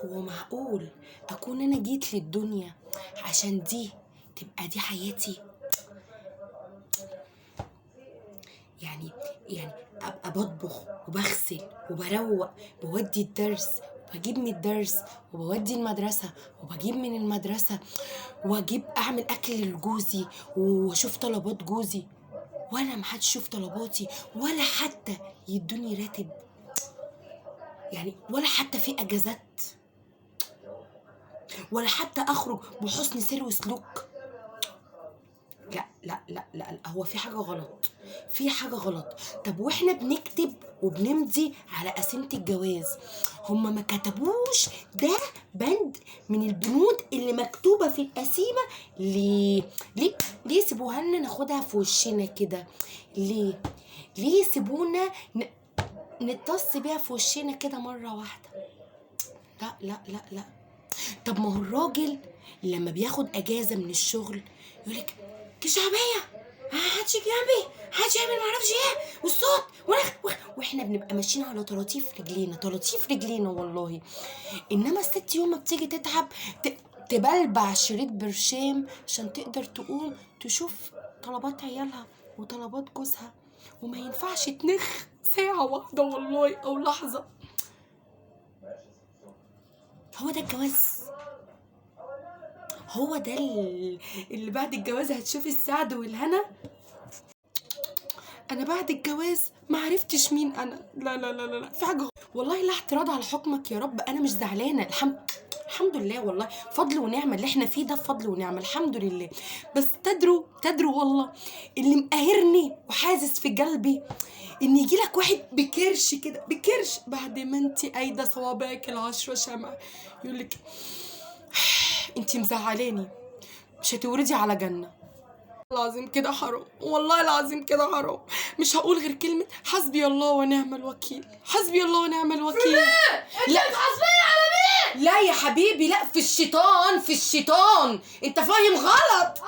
هو معقول اكون انا جيت للدنيا عشان دي تبقى دي حياتي؟ يعني ابقى بطبخ وبغسل وبروق، بودي الدرس وبجيب من الدرس وبودي المدرسة وبجيب من المدرسة، واجيب اعمل اكل لجوزي واشوف طلبات جوزي، ولا محدش يشوف طلباتي ولا حتى يدوني راتب؟ يعني ولا حتى في اجازات، ولا حتى اخرج بحسن سير وسلوك؟ لا لا لا لا، هو في حاجة غلط، في حاجة غلط. طب واحنا بنكتب وبنمضي على قسيمة الجواز، هما ما كتبوش ده بند من البنود اللي مكتوبة في القسيمة؟ ليه سيبوها لنا ناخدها في وشنا كده؟ ليه سيبونا نتص بيها في وشنا كده مرة واحدة؟ لا لا لا لا. طب ما هو الراجل لما بياخد اجازه من الشغل يقولك كشعبيه، هاتش جنبي، هاتش يعمل معرفش ايه والصوت واحنا بنبقى ماشيين على طراطيف رجلينا، طراطيف رجلينا والله. انما الست يوم ما بتيجي تتعب تبلبع شريط برشام عشان تقدر تقوم تشوف طلبات عيالها وطلبات جوزها، وما ينفعش تنخ ساعه واحده والله او لحظه. هو ده الجواز؟ هو ده اللي بعد الجواز هتشوفي السعد والهنا؟ انا بعد الجواز ما عرفتش مين انا. لا لا لا لا، في حاجه والله. لا اعتراض على حكمك يا رب، انا مش زعلانه، الحمد لله والله، فضل ونعمه اللي احنا فيه ده، فضل ونعمه الحمد لله. بس تدروا والله اللي مقاهرني وحاسس في قلبي ان يجيلك واحد بكرش كده، بكرش بعد ما انت قايده صوابعك ال10 شمع يقولك انت مزعلاني، مش هتوردي على جنة. العظيم كده حرام، والله العظيم كده حرام. مش هقول غير كلمة حسبي الله ونعم الوكيل، حسبي الله ونعم الوكيل. انت بتحاسبيني على مين؟ لا يا حبيبي، لا، في الشيطان، في الشيطان، انت فاهم غلط.